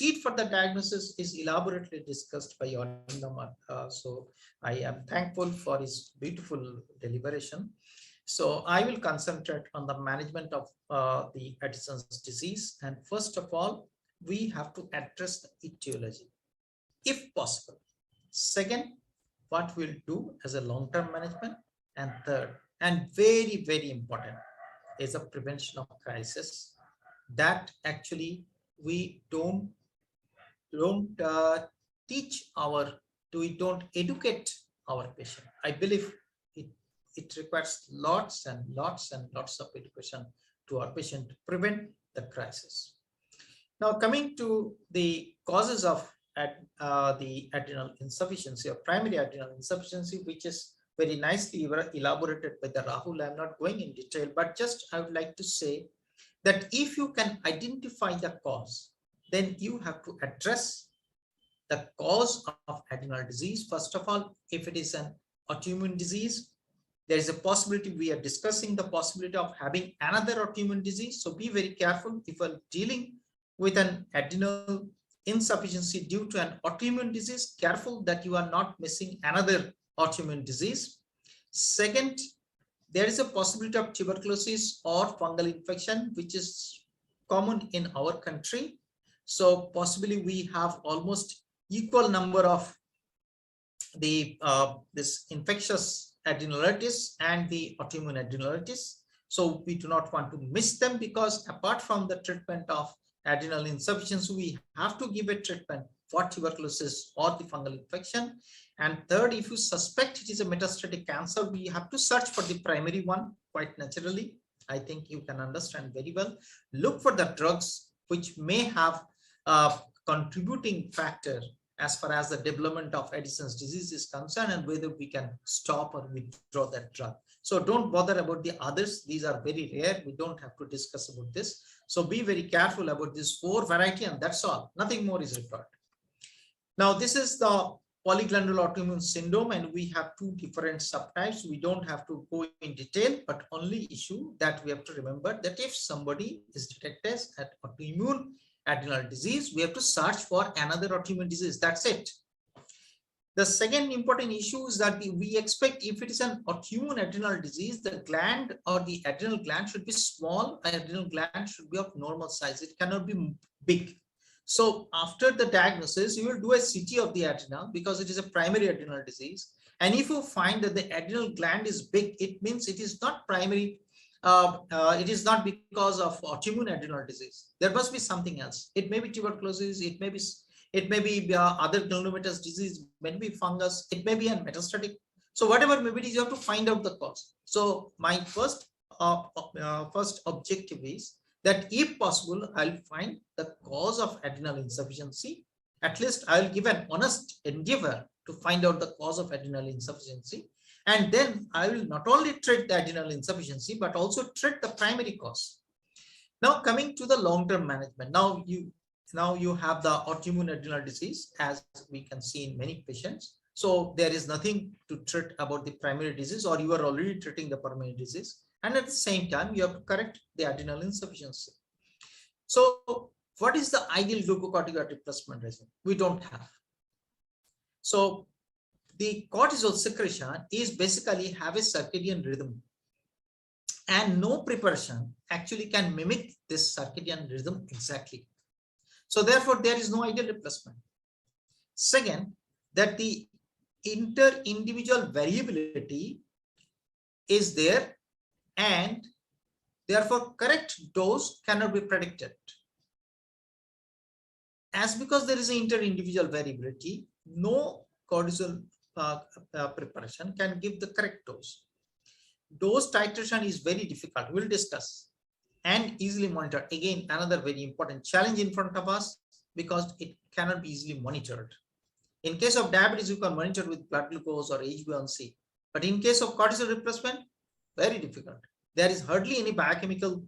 treat for the diagnosis is elaborately discussed by Arindam. So I am thankful for his beautiful deliberation. So I will concentrate on the management of the Addison's disease. And first of all, we have to address the etiology, if possible. Second, what we'll do as a long-term management. And third, and very, very important, is a prevention of crisis that actually we don't teach we don't educate our patient. I believe it requires lots and lots and lots of education to our patient to prevent the crisis. Now, coming to the causes of the adrenal insufficiency or primary adrenal insufficiency, which is very nicely elaborated by the Rahul. I'm not going in detail, but just I would like to say that if you can identify the cause, then you have to address the cause of adrenal disease. First of all, if it is an autoimmune disease, there is a possibility, we are discussing the possibility of having another autoimmune disease. So be very careful if you're dealing with an adrenal insufficiency due to an autoimmune disease, careful that you are not missing another autoimmune disease. Second, there is a possibility of tuberculosis or fungal infection, which is common in our country. So possibly we have almost equal number of the this infectious adrenalitis and the autoimmune adrenalitis. So we do not want to miss them, because apart from the treatment of adrenal insufficiency, we have to give a treatment for tuberculosis or the fungal infection. And third, if you suspect it is a metastatic cancer, we have to search for the primary one quite naturally. I think you can understand very well. Look for the drugs which may have a contributing factor as far as the development of Addison's disease is concerned, and whether we can stop or withdraw that drug. So don't bother about the others. These are very rare. We don't have to discuss about this. So be very careful about this 4 variety, and that's all. Nothing more is required. Now, this is the polyglandular autoimmune syndrome, and we have 2 different subtypes. We don't have to go in detail, but only issue that we have to remember that if somebody is detected as autoimmune adrenal disease, we have to search for another autoimmune disease. That's it. The second important issue is that we expect, if it is an autoimmune adrenal disease, the gland or the adrenal gland should be small. Adrenal gland should be of normal size. It cannot be big. So after the diagnosis, you will do a CT of the adrenal, because it is a primary adrenal disease. And if you find that the adrenal gland is big, it means it is not primary. It is not because of autoimmune adrenal disease. There must be something else. It may be tuberculosis. It may be other glomerulomatous disease. May be fungus. It may be a metastatic. So whatever maybe it is, you have to find out the cause. So my first objective is that if possible, I'll find the cause of adrenal insufficiency. At least I'll give an honest endeavor to find out the cause of adrenal insufficiency. And then I will not only treat the adrenal insufficiency, but also treat the primary cause. Now, coming to the long-term management. Now you have the autoimmune adrenal disease, as we can see in many patients. So there is nothing to treat about the primary disease, or you are already treating the primary disease. And at the same time, you have to correct the adrenal insufficiency. So what is the ideal glucocorticoid replacement regimen? We don't have. So the cortisol secretion is basically have a circadian rhythm, and no preparation actually can mimic this circadian rhythm exactly. So therefore, there is no ideal replacement. Second, that the inter-individual variability is there, and therefore correct dose cannot be predicted. As because there is an inter-individual variability, no cortisol preparation can give the correct dose. Dose titration is very difficult. We'll discuss. And easily monitored. Again, another very important challenge in front of us, because it cannot be easily monitored. In case of diabetes, you can monitor with blood glucose or HbA1c. But in case of cortisol replacement, very difficult. There is hardly any biochemical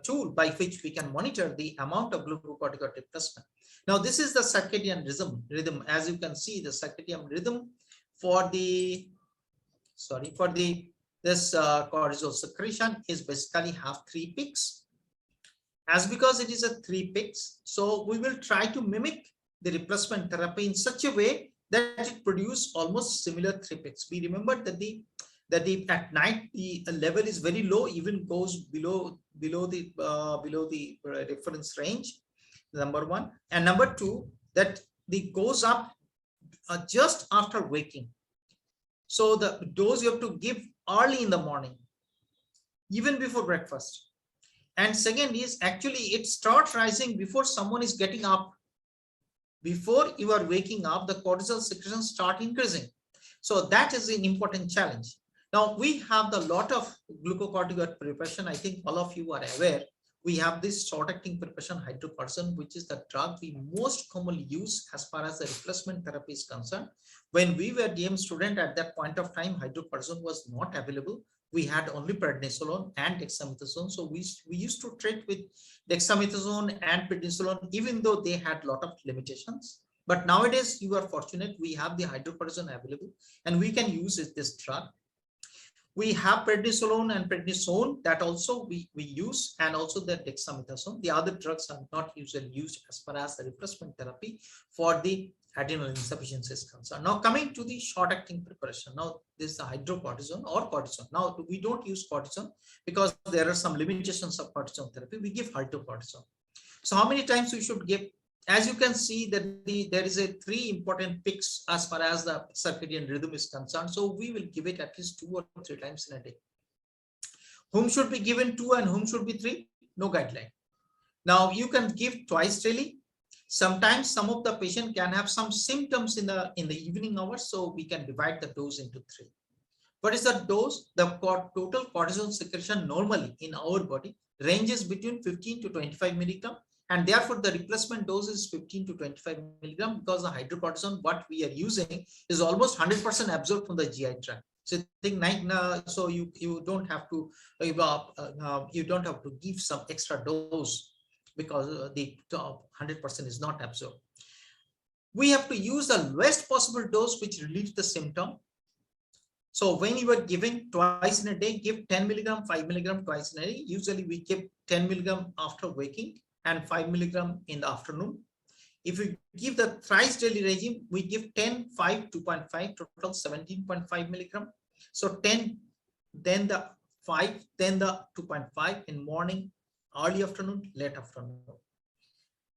tool by which we can monitor the amount of glucocorticoid replacement. Now, this is the circadian rhythm. As you can see, the circadian rhythm for the this cortisol secretion is basically have 3 peaks. As because it is a 3 picks, so we will try to mimic the replacement therapy in such a way that it produce almost similar 3 picks. We remember that the at night the level is very low, even goes below the reference range. Number one, and number two, that the goes up just after waking. So the dose you have to give early in the morning, even before breakfast. And second is actually it starts rising before someone is getting up. Before you are waking up, the cortisol secretion start increasing. So that is an important challenge. Now we have the lot of glucocorticoid preparation. I think all of you are aware. We have this short-acting preparation hydrocortisone, which is the drug we most commonly use as far as the replacement therapy is concerned. When we were DM student at that point of time, hydrocortisone was not available. We had only prednisolone and dexamethasone. So we used to treat with dexamethasone and prednisolone, even though they had a lot of limitations. But nowadays, you are fortunate, we have the hydrocortisone available and we can use this drug. We have prednisolone and prednisone that also we use, and also the dexamethasone. The other drugs are not usually used as far as the replacement therapy for the adrenal insufficiency is concerned. Now coming to the short-acting preparation. Now this is the hydrocortisone or cortisone. Now we don't use cortisone because there are some limitations of cortisone therapy. We give hydrocortisone. So how many times we should give? As you can see that there is a 3 important peaks as far as the circadian rhythm is concerned. So we will give it at least 2 or 3 times in a day. Whom should be given 2 and whom should be 3? No guideline. Now you can give twice daily. Sometimes some of the patient can have some symptoms in the evening hours, so we can divide the dose into 3. What is the dose? The total cortisol secretion normally in our body ranges between 15 to 25 milligram. And therefore, the replacement dose is 15 to 25 milligram because the hydrocortisone, what we are using, is almost 100% absorbed from the GI tract. So so you don't have to give some extra dose because the 100% is not absorbed. We have to use the lowest possible dose which relieves the symptom. So when you are giving twice in a day, give 10 milligram, 5 milligram twice in a day. Usually we give 10 milligram after waking and 5 milligram in the afternoon. If we give the thrice daily regime, we give 10, 5, 2.5, total 17.5 milligram. So 10, then the 5, then the 2.5 in morning, early afternoon, late afternoon.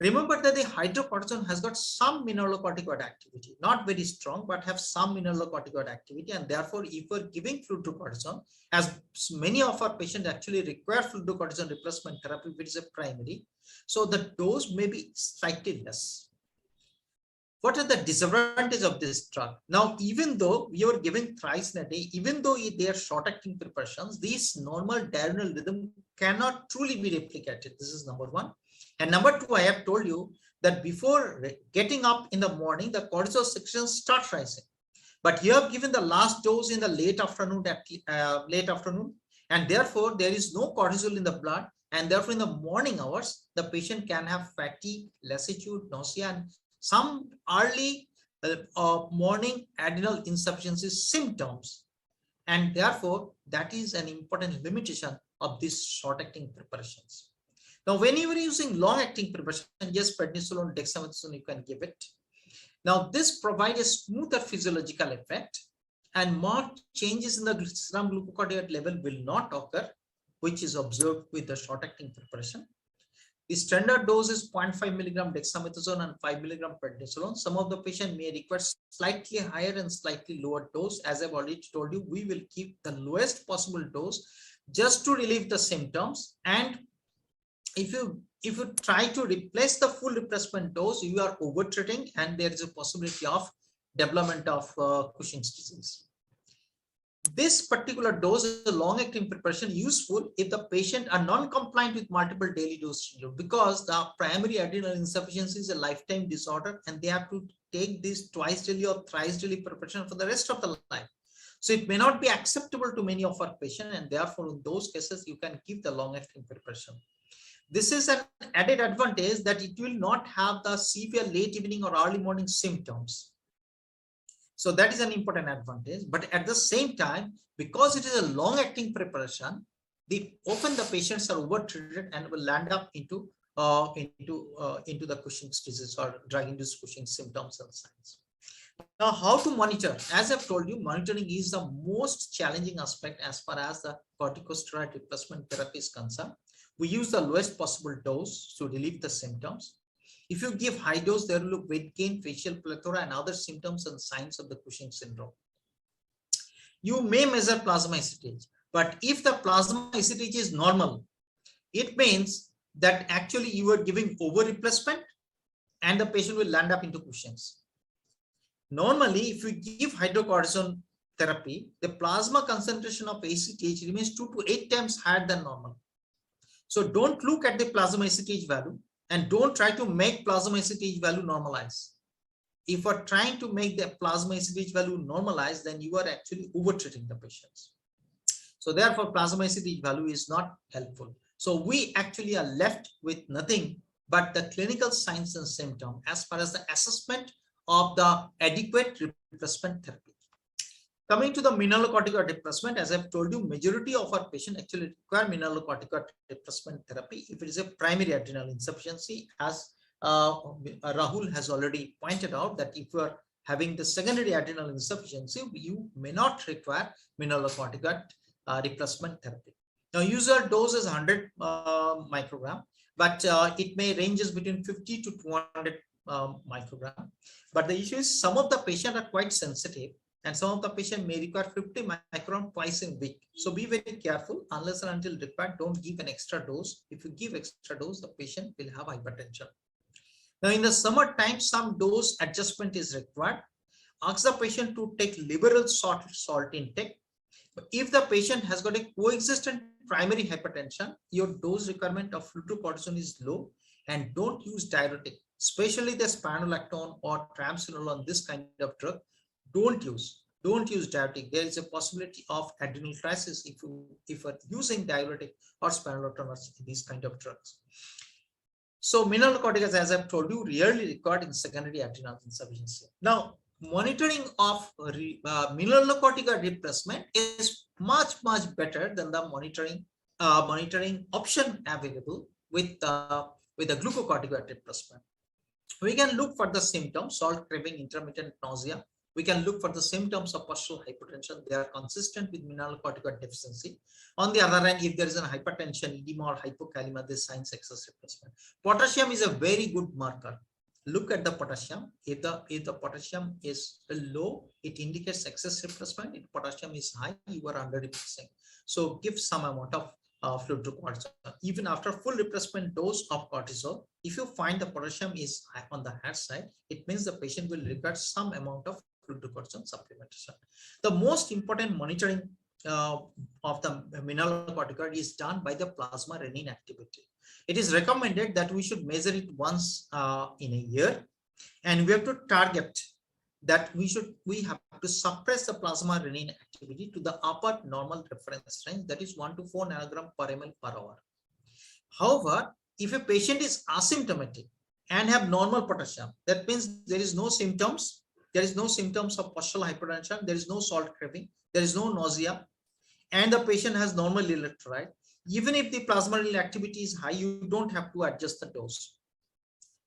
Remember that the hydrocortisone has got some mineralocorticoid activity, not very strong, but have some mineralocorticoid activity. And therefore, if we're giving fludrocortisone, as many of our patients actually require fludrocortisone replacement therapy, which is a primary, so the dose may be slightly less. What are the disadvantages of this drug? Now, even though we are giving thrice in a day, even though they are short-acting preparations, these normal diurnal rhythm cannot truly be replicated. This is number one. And number two, I have told you that before getting up in the morning, the cortisol secretion starts rising. But you have given the last dose in the late afternoon, and therefore there is no cortisol in the blood. And therefore, in the morning hours, the patient can have fatigue, lassitude, nausea, and some early morning adrenal insufficiency symptoms. And therefore, that is an important limitation of these short-acting preparations. Now, when you are using long-acting preparation, just prednisolone, dexamethasone, you can give it. Now, this provides a smoother physiological effect, and marked changes in the serum glucocorticoid level will not occur, which is observed with the short-acting preparation. The standard dose is 0.5 milligram dexamethasone and 5 milligram prednisolone. Some of the patient may require slightly higher and slightly lower dose. As I've already told you, we will keep the lowest possible dose just to relieve the symptoms. And if you try to replace the full replacement dose, you are over-treating and there is a possibility of development of Cushing's disease. This particular dose is a long-acting preparation useful if the patient are non-compliant with multiple daily dose, because the primary adrenal insufficiency is a lifetime disorder and they have to take this twice daily or thrice daily preparation for the rest of the life. So it may not be acceptable to many of our patients, and therefore in those cases you can give the long-acting preparation. This is an added advantage that it will not have the severe late evening or early morning symptoms. So that is an important advantage. But at the same time, because it is a long-acting preparation, Often the patients are overtreated and will land up into the Cushing's disease or drug-induced Cushing's symptoms and signs. Now, how to monitor? As I've told you, monitoring is the most challenging aspect as far as the corticosteroid replacement therapy is concerned. We use the lowest possible dose to relieve the symptoms. If you give high dose, there will be weight gain, facial plethora, and other symptoms and signs of the Cushing syndrome. You may measure plasma ACTH, but if the plasma ACTH is normal, it means that actually you are giving over replacement and the patient will land up into Cushing's. Normally, if you give hydrocortisone therapy, the plasma concentration of ACTH remains 2 to 8 times higher than normal. So don't look at the plasma ACTH value and don't try to make plasma ACTH value normalize. If you are trying to make the plasma ACTH value normalize, then you are actually over-treating the patients. So therefore, plasma ACTH value is not helpful. So we actually are left with nothing but the clinical signs and symptoms as far as the assessment of the adequate replacement therapy. Coming to the mineralocorticoid replacement, as I've told you, majority of our patients actually require mineralocorticoid replacement therapy if it is a primary adrenal insufficiency, as Rahul has already pointed out that if you are having the secondary adrenal insufficiency, you may not require mineralocorticoid replacement therapy. Now, usual dose is 100 microgram, but it may ranges between 50 to 200 microgram. But the issue is some of the patients are quite sensitive and some of the patient may require 50 microgram twice in a week. So be very careful. Unless and until required, don't give an extra dose. If you give extra dose, the patient will have hypertension. Now, in the summertime, some dose adjustment is required. Ask the patient to take liberal salt intake. But if the patient has got a coexistent primary hypertension, your dose requirement of glucocorticoid is low, and don't use diuretic, especially the spironolactone or triamcinolone, this kind of drug. Don't use diuretic. There is a possibility of adrenal crisis if you are using diuretic or spironolactone or these kind of drugs. So mineralocorticoids, as I've told you, rarely required in secondary adrenal insufficiency. Now, monitoring of mineralocorticoid replacement is much better than the monitoring option available with the glucocorticoid replacement. We can look for the symptoms: salt craving, intermittent nausea. We can look for the symptoms of postural hypertension. They are consistent with mineralocorticoid deficiency. On the other hand, if there is a hypertension, edema, or hypokalemia, this signs excess replacement. Potassium is a very good marker. Look at the potassium. If the potassium is low, it indicates excess replacement. If potassium is high, you are under replacing. So give some amount of fluid to cortisol. Even after full replacement dose of cortisol, if you find the potassium is high on the higher side, it means the patient will require some amount of fluid to cortisol supplementation. The most important monitoring of the mineralocorticoid is done by the plasma renin activity. It is recommended that we should measure it once in a year, and we have to target that we have to suppress the plasma renin activity to the upper normal reference range, that is 1 to 4 nanogram per ml per hour. However, if a patient is asymptomatic and have normal potassium, that means there is no symptoms. There is no symptoms of postural hypertension. There is no salt craving. There is no nausea, and the patient has normal electrolyte. Even if the plasma renin activity is high, you don't have to adjust the dose.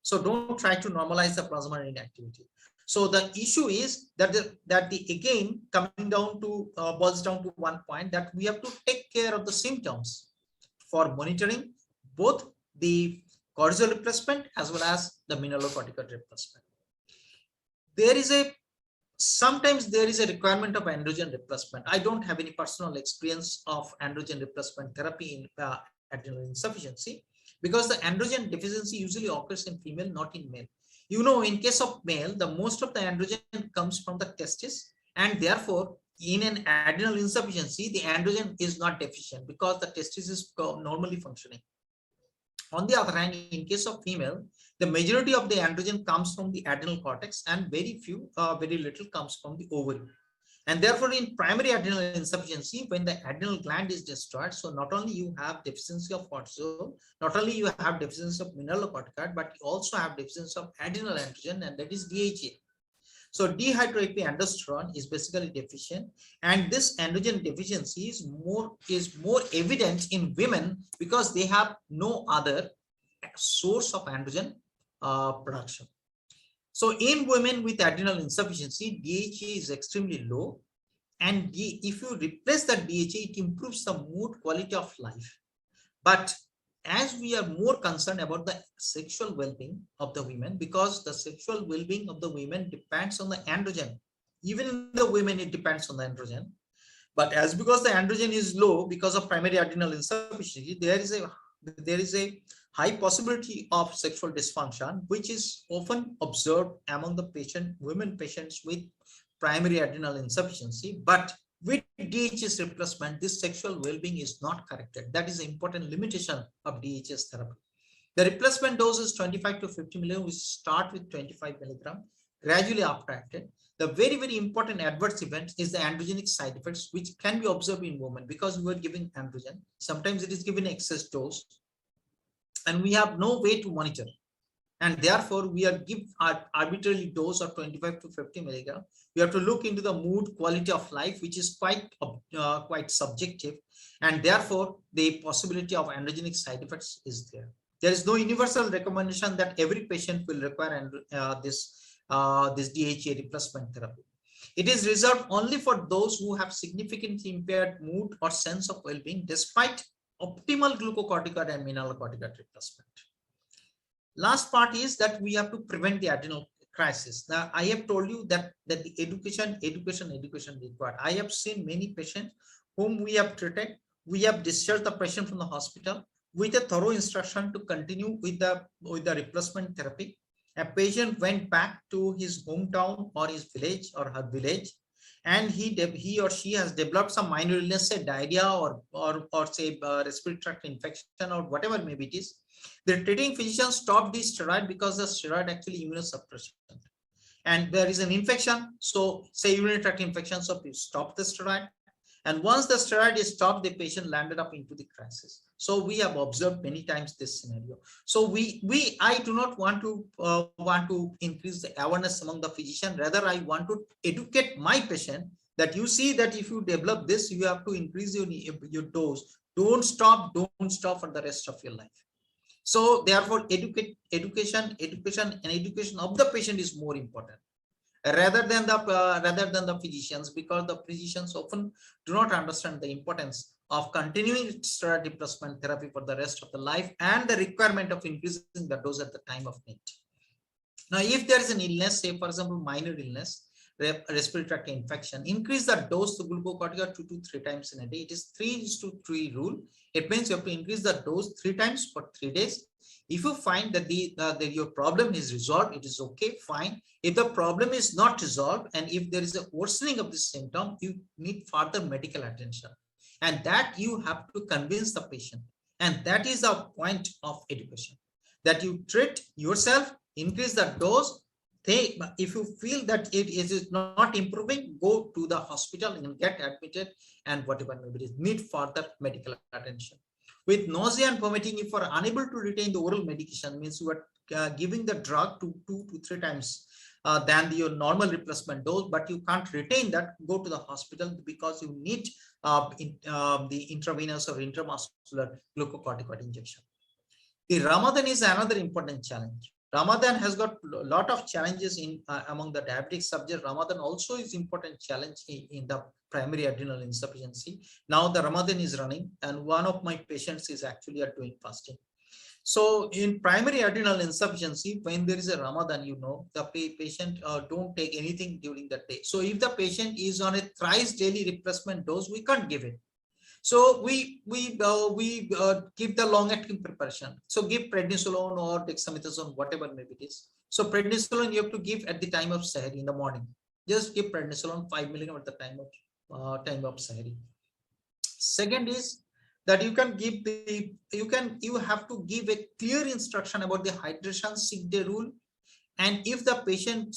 So don't try to normalize the plasma renin activity. So the issue is that again coming down to boils down to one point, that we have to take care of the symptoms for monitoring both the cortisol replacement as well as the mineralocorticoid replacement. Sometimes there is a requirement of androgen replacement. I don't have any personal experience of androgen replacement therapy in adrenal insufficiency, because the androgen deficiency usually occurs in female, not in male. You know, in case of male, the most of the androgen comes from the testis, and therefore in an adrenal insufficiency, the androgen is not deficient because the testis is normally functioning. On the other hand, in case of female, the majority of the androgen comes from the adrenal cortex, and very little comes from the ovary. And therefore, in primary adrenal insufficiency, when the adrenal gland is destroyed, so not only you have deficiency of cortisol, not only you have deficiency of mineralocorticoid, but you also have deficiency of adrenal androgen, and that is DHA. So dehydroepiandrosterone is basically deficient, and this androgen deficiency is more evident in women because they have no other source of androgen production. So in women with adrenal insufficiency, DHA is extremely low, and if you replace the DHA, it improves the mood, quality of life. But as we are more concerned about the sexual well-being of the women, because the sexual well-being of the women depends on the androgen. Even in the women, it depends on the androgen. But as because the androgen is low because of primary adrenal insufficiency, there is a high possibility of sexual dysfunction, which is often observed among the women patients with primary adrenal insufficiency. But with DHS replacement, this sexual well-being is not corrected. That is an important limitation of DHS therapy. The replacement dose is 25 to 50 milligram. We start with 25 milligram, gradually uptitrated. The very, very important adverse event is the androgenic side effects, which can be observed in women because we are giving androgen. Sometimes it is given excess dose, and we have no way to monitor. And therefore, we are give arbitrarily dose of 25 to 50 milligram. We have to look into the mood, quality of life, which is quite subjective, and therefore the possibility of androgenic side effects is there. There is no universal recommendation that every patient will require this DHA replacement therapy. It is reserved only for those who have significantly impaired mood or sense of well-being despite optimal glucocorticoid and mineralocorticoid replacement. Last part is that we have to prevent the adrenal crisis. Now, I have told you that the education required. I have seen many patients whom we have treated. We have discharged the patient from the hospital with a thorough instruction to continue with the replacement therapy. A patient went back to his hometown or his village or her village, and he or she has developed some minor illness, say diarrhea or say respiratory tract infection or whatever maybe it is. The treating physician stopped the steroid because the steroid actually immunosuppressant, and there is an infection. So say urinary tract infection, so you stop the steroid, and once the steroid is stopped, the patient landed up into the crisis. So we have observed many times this scenario. So I do not want to increase the awareness among the physician. Rather, I want to educate my patient that you see that if you develop this, you have to increase your dose. Don't stop for the rest of your life. So therefore, education of the patient is more important rather than the physicians, because the physicians often do not understand the importance of continuing steroid replacement therapy for the rest of the life and the requirement of increasing the dose at the time of need. Now, if there is an illness, say for example minor illness, respiratory tract infection, increase the dose to glucocorticoid 2 to 3 times in a day. It is 3:3 rule. It means you have to increase the dose 3 times for 3 days. If you find that your problem is resolved, it is okay, fine. If the problem is not resolved and if there is a worsening of this symptom, you need further medical attention, and that you have to convince the patient. And that is the point of education, that you treat yourself, increase the dose. If you feel that it is not improving, go to the hospital and get admitted, and whatever maybe it is, need further medical attention. With nausea and vomiting, if you are unable to retain the oral medication, means you are giving the drug 2 to 3 times than your normal replacement dose, but you can't retain that, go to the hospital because you need the intravenous or intramuscular glucocorticoid injection. The Ramadan is another important challenge. Ramadan has got a lot of challenges among the diabetic subject. Ramadan also is important challenge in the primary adrenal insufficiency. Now the Ramadan is running, and one of my patients is actually doing fasting. So in primary adrenal insufficiency, when there is a Ramadan, the patient don't take anything during that day. So if the patient is on a thrice daily replacement dose, we can't give it. So we give the long-acting preparation. So give prednisolone or dexamethasone, whatever maybe it is. So prednisolone you have to give at the time of Sahari in the morning. Just give prednisolone 5 milligram at the time of Sahari. Second is that you have to give a clear instruction about the hydration sick day rule, and if the patient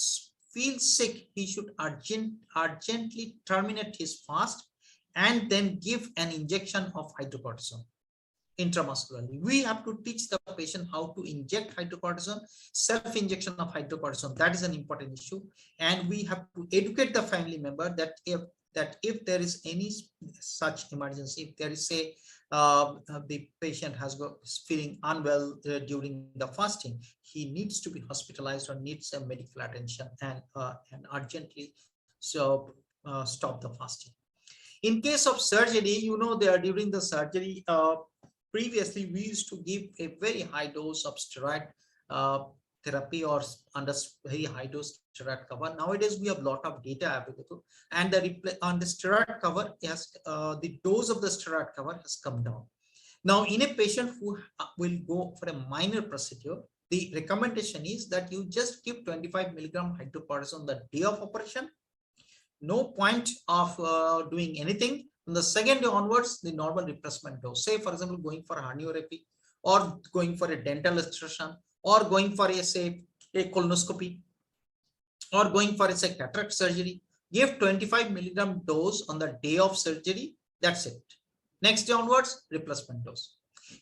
feels sick, he should urgently terminate his fast and then give an injection of hydrocortisone. intramuscularly. We have to teach the patient how to inject hydrocortisone, self-injection of hydrocortisone. That is an important issue. And we have to educate the family member that if there is any such emergency, if there is the patient is feeling unwell during the fasting, he needs to be hospitalized or needs a medical attention and urgently stop the fasting. In case of surgery, during the surgery, previously we used to give a very high dose of steroid therapy or under very high dose steroid cover. Nowadays we have a lot of data available, and on the steroid cover, the dose of the steroid cover has come down. Now, in a patient who will go for a minor procedure, the recommendation is that you just give 25 milligram hydrocortisone the day of operation. No point of doing anything. From the second day onwards, the normal replacement dose. Say, for example, going for herniorrhaphy, or going for a dental extraction, or going for a colonoscopy, or going for a cataract surgery. Give 25 milligram dose on the day of surgery. That's it. Next day onwards, replacement dose.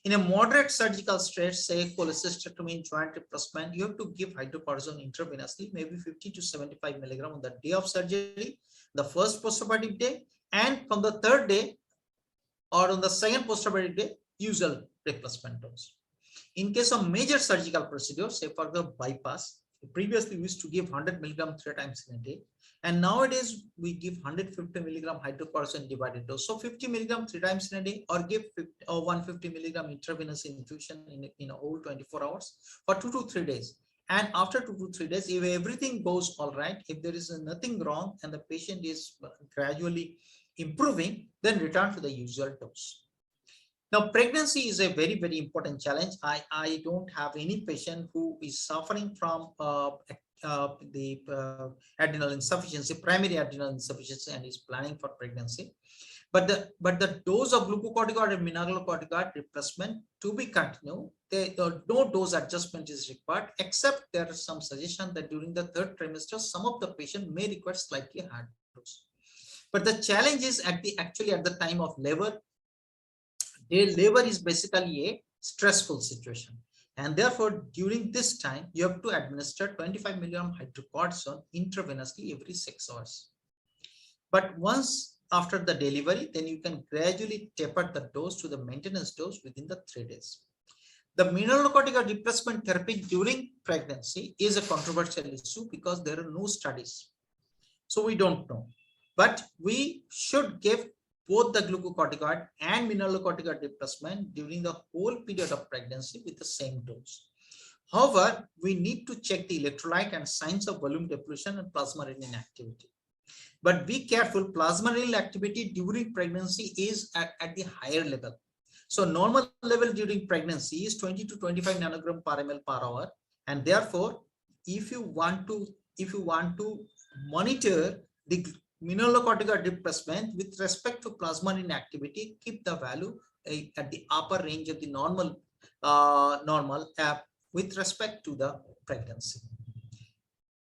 In a moderate surgical stress, say cholecystectomy, joint replacement, you have to give hydrocortisone intravenously, maybe 50 to 75 milligram on the day of surgery, the first postoperative day, and from the third day or on the second postoperative day, usual replacement dose. In case of major surgical procedures, say for the bypass, previously we used to give 100 milligram 3 times in a day, and nowadays we give 150 milligram hydrocortisone divided dose. So 50 milligram 3 times in a day, or give 150 milligram intravenous infusion in a whole 24 hours for 2 to 3 days. And after 2 to 3 days, if everything goes all right, if there is nothing wrong and the patient is gradually improving, then return to the usual dose. Now, pregnancy is a very, very important challenge. I don't have any patient who is suffering from adrenal insufficiency, primary adrenal insufficiency, and is planning for pregnancy. But the dose of glucocorticoid and mineralocorticoid replacement to be continued. No dose adjustment is required, except there is some suggestion that during the third trimester, some of the patient may require slightly higher dose. But the challenge is actually at the time of labor. Labor is basically a stressful situation, and therefore during this time you have to administer 25 milligram hydrocortisone intravenously every 6 hours. But once after the delivery, then you can gradually taper the dose to the maintenance dose within the 3 days. The mineralocorticoid replacement therapy during pregnancy is a controversial issue because there are no studies, so we don't know. But we should give both the glucocorticoid and mineralocorticoid replacement during the whole period of pregnancy with the same dose. However, we need to check the electrolyte and signs of volume depletion and plasma renin activity. But be careful, plasma renin activity during pregnancy is at the higher level. So normal level during pregnancy is 20 to 25 nanogram per ml per hour. And therefore, if you want to monitor the mineralocorticoid replacement with respect to plasma renin activity, keep the value at the upper range of the normal with respect to the pregnancy.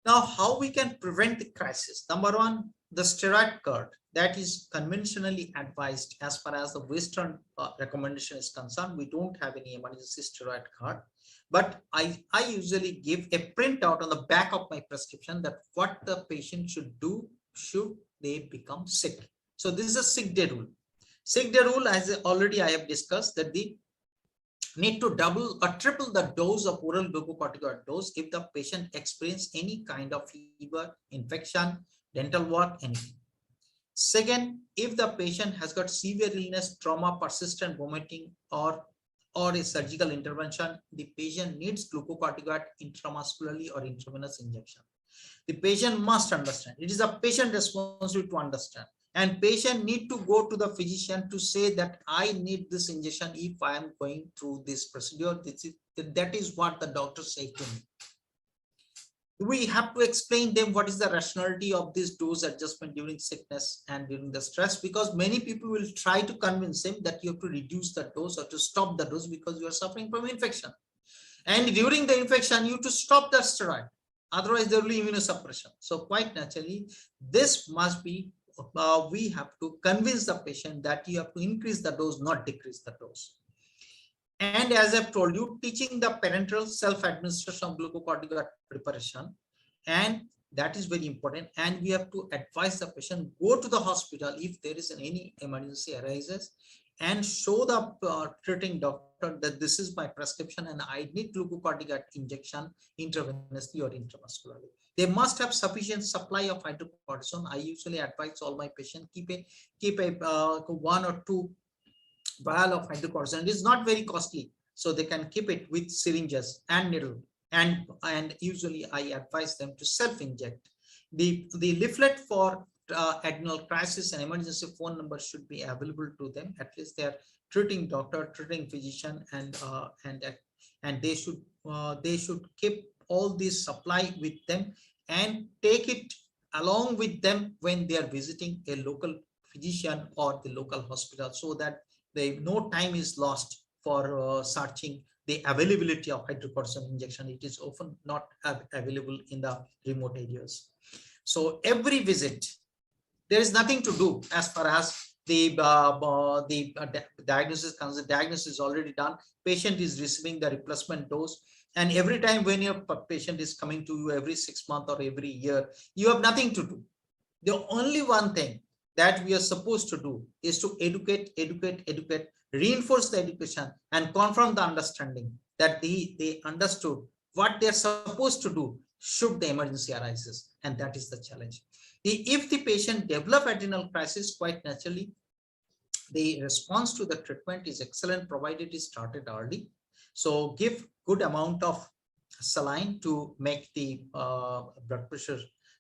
Now, how we can prevent the crisis? Number one, the steroid cut that is conventionally advised as far as the Western recommendation is concerned. We don't have any emergency steroid cut, but I usually give a printout on the back of my prescription that what the patient should do should they become sick. So this is a sick day rule. Sick day rule, as already I have discussed, that the need to double or triple the dose of oral glucocorticoid dose if the patient experiences any kind of fever, infection, dental work, anything. Second, if the patient has got severe illness, trauma, persistent vomiting, or a surgical intervention, the patient needs glucocorticoid intramuscularly or intravenous injection. The patient must understand. It is a patient responsibility to understand. And patient need to go to the physician to say that I need this injection if I am going through this procedure. That is what the doctor said to me. We have to explain them what is the rationality of this dose adjustment during sickness and during the stress, because many people will try to convince him that you have to reduce the dose or to stop the dose because you are suffering from infection. And during the infection, you have to stop the steroid. Otherwise, there will be immunosuppression. So quite naturally, this must be, we have to convince the patient that you have to increase the dose, not decrease the dose. And as I've told you, teaching the parenteral self-administration of glucocorticoid preparation, and that is very important. And we have to advise the patient, go to the hospital if there is any emergency arises, and show the treating doctor that this is my prescription and I need glucocorticoid injection intravenously or intramuscularly. They must have sufficient supply of hydrocortisone. I usually advise all my patients keep a 1 or 2 vial of hydrocortisone. It is not very costly, so they can keep it with syringes and needle. And usually I advise them to self-inject. The leaflet for adrenal crisis and emergency phone number should be available to them. At least their treating doctor, treating physician, and they should keep all this supply with them and take it along with them when they are visiting a local physician or the local hospital, so that no time is lost for searching the availability of hydrocortisone injection. It is often not available in the remote areas. So every visit, there is nothing to do as far as the diagnosis comes. The diagnosis is already done. Patient is receiving the replacement dose. And every time when your patient is coming to you every 6 months or every year, you have nothing to do. The only one thing that we are supposed to do is to educate, reinforce the education, and confirm the understanding that they understood what they're supposed to do should the emergency arises. And that is the challenge. If the patient develop adrenal crisis, quite naturally, the response to the treatment is excellent, provided it started early. So give good amount of saline to make the blood pressure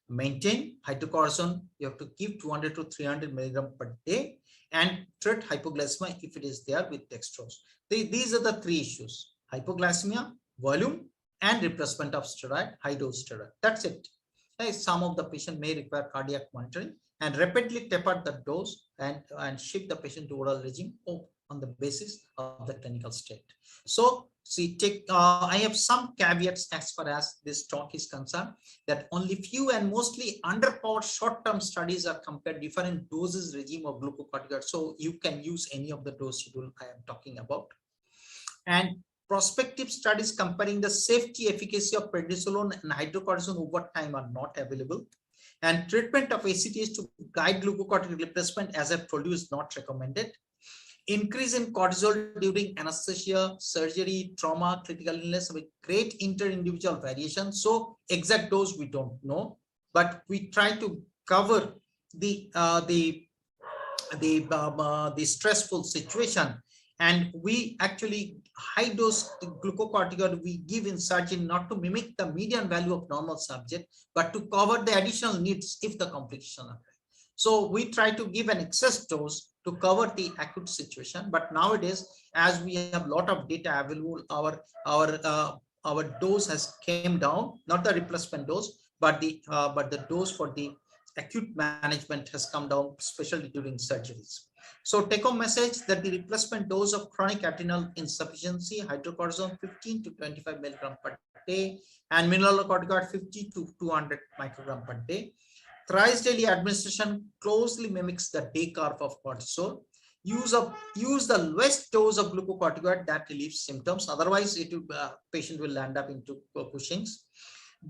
maintain. Hydrocortisone, you have to give 200 to 300 milligram per day, and treat hypoglycemia if it is there with dextrose. These are the 3 issues: hypoglycemia, volume, and replacement of steroid, high dose steroid. That's it. Some of the patient may require cardiac monitoring, and rapidly taper the dose and shift the patient to oral regime on the basis of the clinical state. So I have some caveats as far as this talk is concerned, that only few and mostly underpowered short-term studies are compared different doses regime of glucocorticoid. So you can use any of the dose schedule I am talking about. And prospective studies comparing the safety efficacy of prednisolone and hydrocortisone over time are not available. And treatment of ACTH to guide glucocorticoid replacement, as I've told you, is not recommended. Increase in cortisol during anesthesia, surgery, trauma, critical illness with great inter-individual variation. So exact dose we don't know, but we try to cover the stressful situation. And we actually high dose glucocorticoid we give in surgery not to mimic the median value of normal subject, but to cover the additional needs if the complication occurs. So we try to give an excess dose to cover the acute situation. But nowadays, as we have a lot of data available, our dose has came down, not the replacement dose, but the dose for the acute management has come down, especially during surgeries. So take home message that the replacement dose of chronic adrenal insufficiency, hydrocortisone 15 to 25 milligram per day, and mineralocorticoid 50 to 200 microgram per day. Thrice daily administration closely mimics the day curve of cortisol. Use the lowest dose of glucocorticoid that relieves symptoms. Otherwise, patient will end up into Cushing's.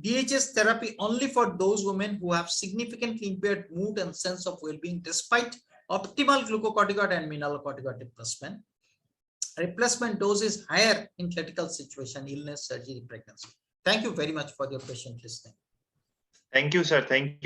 DHS therapy only for those women who have significantly impaired mood and sense of well-being despite optimal glucocorticoid and mineralocorticoid replacement. Replacement dose is higher in critical situation, illness, surgery, pregnancy. Thank you very much for your patient listening. Thank you, sir. Thank you.